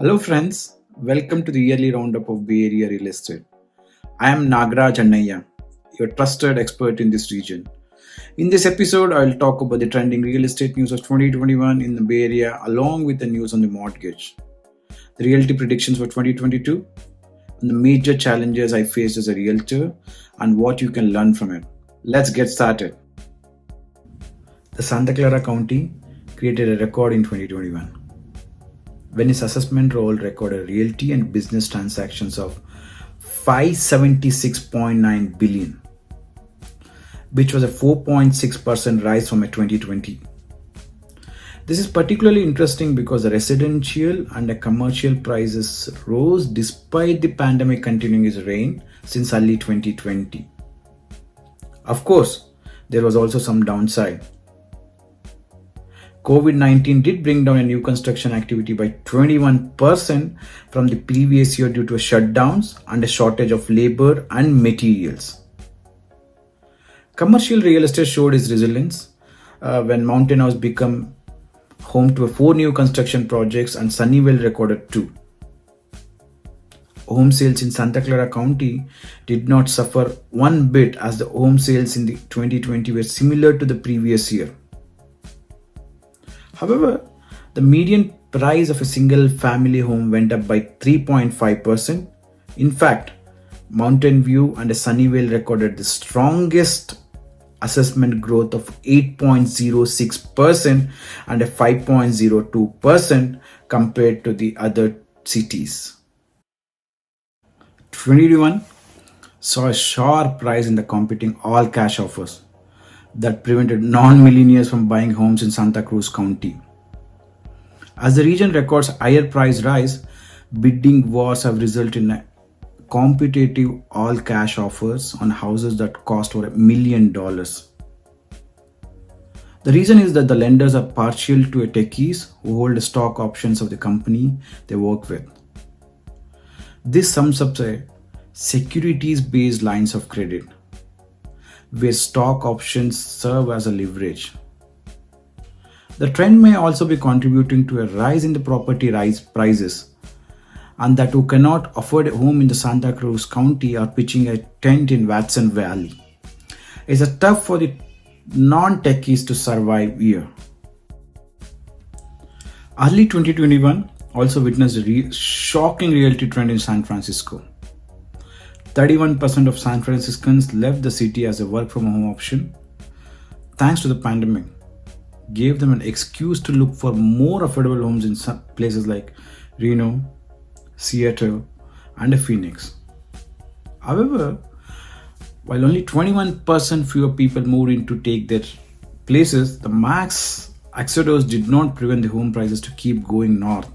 Hello, friends. Welcome to the yearly roundup of Bay Area real estate. I am Nagaraj Annaiah, your trusted expert in this region. In this episode, I will talk about the trending real estate news of 2021 in the Bay Area, along with the news on the mortgage, the realty predictions for 2022, and the major challenges I faced as a realtor, and what you can learn from it. Let's get started. The Santa Clara County created a record in 2021 when its assessment roll recorded realty and business transactions of 576.9 billion, which was a 4.6% rise from a 2020. This is particularly interesting because the residential and the commercial prices rose despite the pandemic continuing its reign since early 2020. Of course, there was also some downside. COVID-19 did bring down a new construction activity by 21% from the previous year due to shutdowns and a shortage of labor and materials. Commercial real estate showed its resilience when Mountain House became home to 4 new construction projects and Sunnyvale recorded 2. Home sales in Santa Clara County did not suffer one bit as the home sales in the 2020 were similar to the previous year. However, the median price of a single family home went up by 3.5%. In fact, Mountain View and Sunnyvale recorded the strongest assessment growth of 8.06% and a 5.02% compared to the other cities. 2021 saw a sharp rise in the competing all cash offers that prevented non-millionaires from buying homes in Santa Cruz County. As the region records higher price rise, bidding wars have resulted in competitive all-cash offers on houses that cost over $1 million. The reason is that the lenders are partial to techies who hold stock options of the company they work with. This sums up the securities-based lines of credit, where stock options serve as a leverage. The trend may also be contributing to a rise in the property prices, and that who cannot afford a home in the Santa Cruz County are pitching a tent in Watson Valley. It's tough for the non-techies to survive here. Early 2021 also witnessed a shocking realty trend in San Francisco. 31% of San Franciscans left the city as a work from home option. Thanks to the pandemic, gave them an excuse to look for more affordable homes in some places like Reno, Seattle, and Phoenix. However, while only 21% fewer people moved in to take their places, the max exodus did not prevent the home prices to keep going north,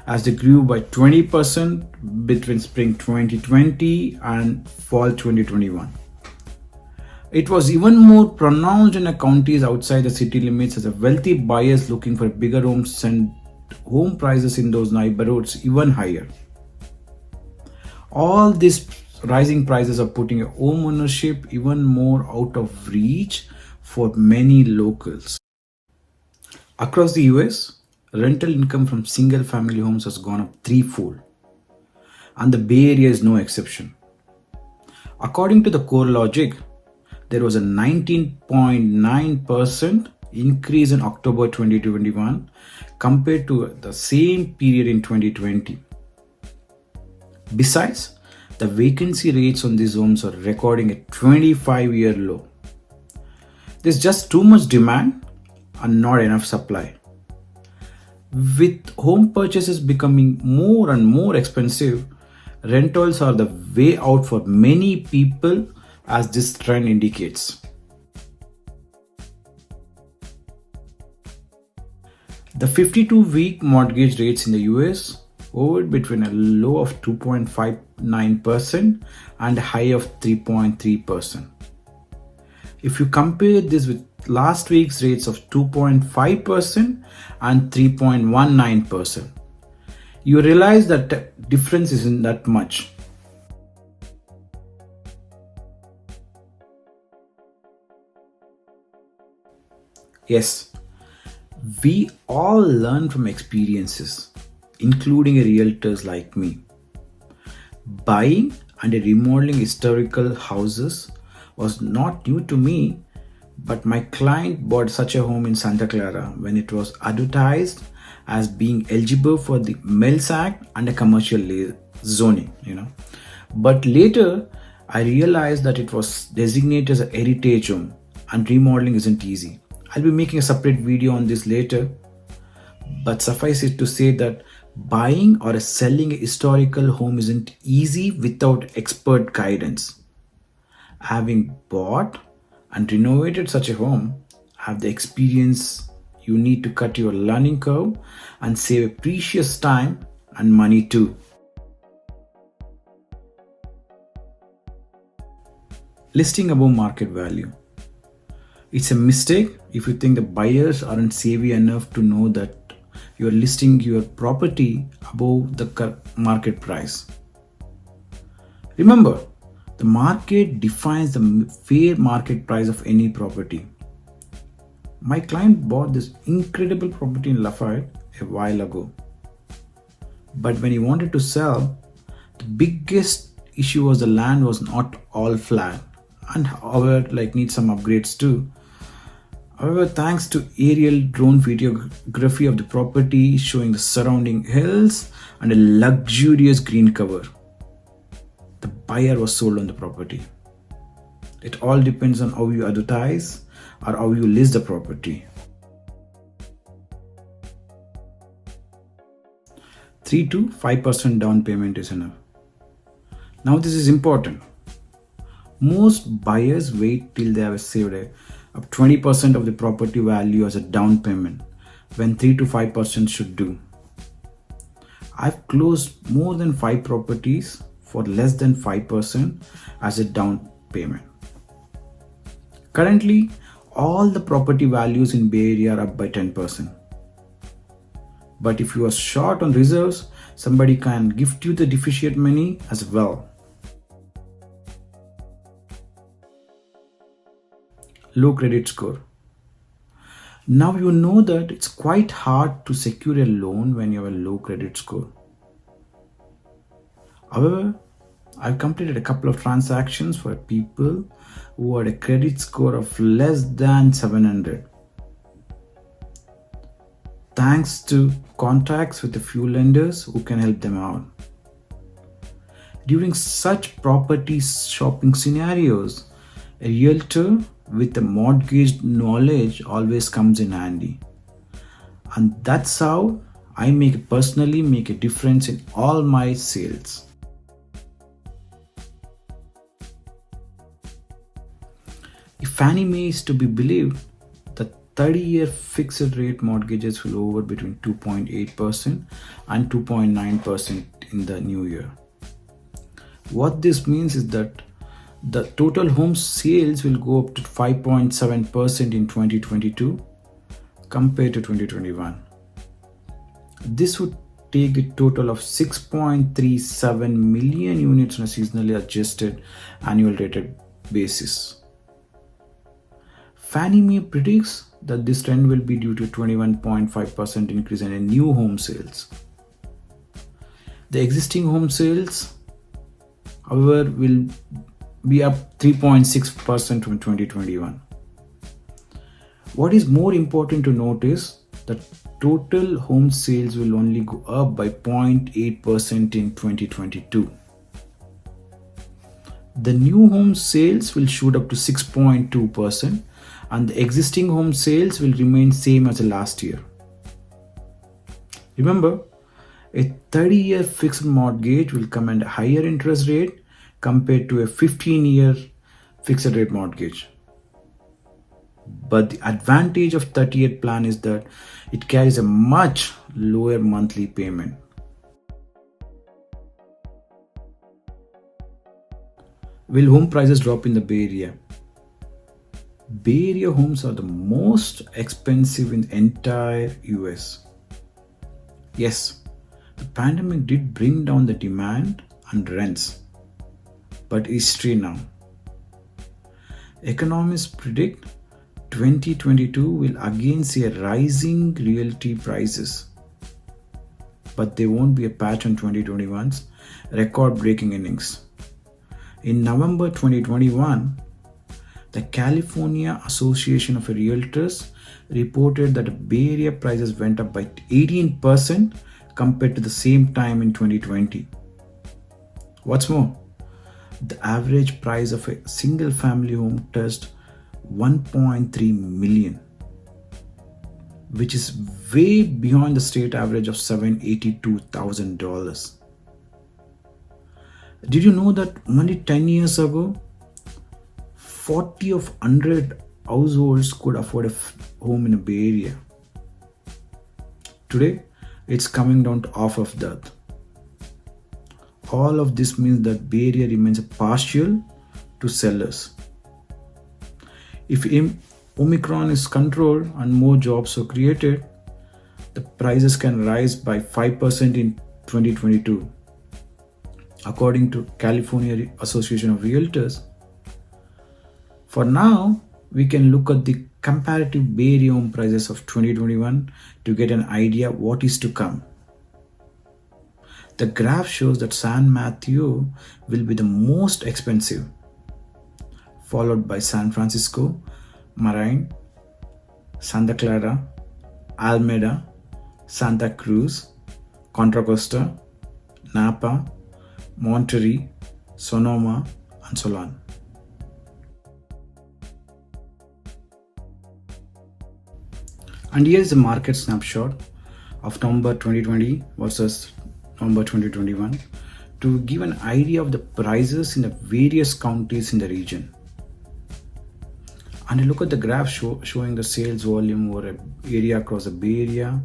as they grew by 20% between spring 2020 and fall 2021. It was even more pronounced in the counties outside the city limits, as a wealthy buyers looking for bigger homes sent home prices in those neighborhoods even higher. All these rising prices are putting home ownership even more out of reach for many locals. Across the US, rental income from single family homes has gone up threefold, and the Bay Area is no exception. According to the CoreLogic, there was a 19.9% increase in October 2021 compared to the same period in 2020. Besides, the vacancy rates on these homes are recording a 25-year low. There's just too much demand and not enough supply. With home purchases becoming more and more expensive, rentals are the way out for many people, as this trend indicates. The 52-week mortgage rates in the US hovered between a low of 2.59% and a high of 3.3%. If you compare this with last week's rates of 2.5% and 3.19%, you realize that the difference isn't that much. Yes, we all learn from experiences. including realtors like me. Buying and remodeling historical houses was not new to me, but my client bought such a home in Santa Clara when it was advertised as being eligible for the MELS Act and a commercial zoning. But later, I realized that it was designated as a heritage home and remodeling isn't easy. I'll be making a separate video on this later, but suffice it to say that buying or selling a historical home isn't easy without expert guidance. Having bought and renovated such a home, have the experience you need to cut your learning curve and save precious time and money too. Listing above market value. It's a mistake if you think the buyers aren't savvy enough to know that you're listing your property above the market price. Remember, the market defines the fair market price of any property. My client bought this incredible property in Lafayette a while ago. But when he wanted to sell, the biggest issue was the land was not all flat and however needs some upgrades too. However, thanks to aerial drone videography of the property showing the surrounding hills and a luxurious green cover, the buyer was sold on the property. It all depends on how you advertise or how you list the property. 3 to 5% down payment is enough. Now this is important. Most buyers wait till they have saved up 20% of the property value as a down payment, when 3 to 5% should do. I've closed more than 5 properties for less than 5% as a down payment. Currently, all the property values in Bay Area are up by 10%. But if you are short on reserves, somebody can gift you the deficient money as well. Low credit score. Now you know that it's quite hard to secure a loan when you have a low credit score. However, I've completed a couple of transactions for people who had a credit score of less than 700. Thanks to contacts with a few lenders who can help them out. During such property shopping scenarios, a realtor with a mortgage knowledge always comes in handy. And that's how I personally make a difference in all my sales. If Fannie Mae is to be believed, the 30-year fixed rate mortgages will over between 2.8% and 2.9% in the new year. What this means is that the total home sales will go up to 5.7% in 2022 compared to 2021. This would take a total of 6.37 million units on a seasonally adjusted annual rated basis. Fannie Mae predicts that this trend will be due to 21.5% increase in new home sales. The existing home sales, however, will be up 3.6% from 2021. What is more important to note is that total home sales will only go up by 0.8% in 2022. The new home sales will shoot up to 6.2% and the existing home sales will remain same as the last year. Remember, a 30-year fixed mortgage will command a higher interest rate compared to a 15-year fixed rate mortgage. But the advantage of 30-year plan is that it carries a much lower monthly payment. Will home prices drop in the Bay Area? Bay Area homes are the most expensive in the entire US. Yes, the pandemic did bring down the demand and rents, but history now. Economists predict 2022 will again see a rising realty prices. but there won't be a patch on 2021's record-breaking innings. In November 2021, the California Association of Realtors reported that the Bay Area prices went up by 18% compared to the same time in 2020. What's more, the average price of a single family home touched 1.3 million, which is way beyond the state average of $782,000. Did you know that only 10 years ago, 40 of 100 households could afford a home in a Bay Area? Today, it's coming down to half of that. All of this means that Bay Area remains partial to sellers. If Omicron is controlled and more jobs are created, the prices can rise by 5% in 2022. According to California Association of Realtors. For now, we can look at the comparative Bay Area home prices of 2021 to get an idea what is to come. The graph shows that San Mateo will be the most expensive, followed by San Francisco, Marin, Santa Clara, Alameda, Santa Cruz, Contra Costa, Napa, Monterey, Sonoma, and so on. And here is the market snapshot of November 2020 versus November 2021 to give an idea of the prices in the various counties in the region. And you look at the graph showing the sales volume over an area across the Bay Area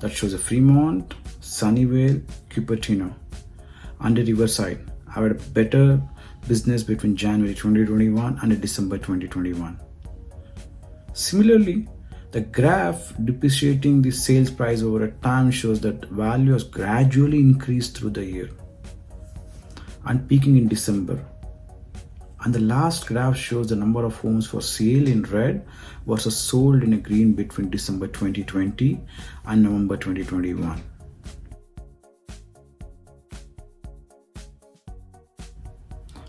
that shows a Fremont, Sunnyvale, Cupertino, and the Riverside had a better business between January 2021 and December 2021. Similarly, the graph depreciating the sales price over a time shows that value has gradually increased through the year and peaking in December. And the last graph shows the number of homes for sale in red versus sold in a green between December 2020 and November 2021.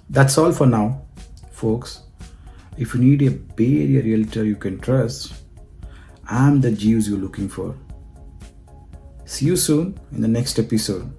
That's all for now, folks. If you need a Bay Area realtor you can trust, I'm the Jeeves you're looking for. See you soon in the next episode.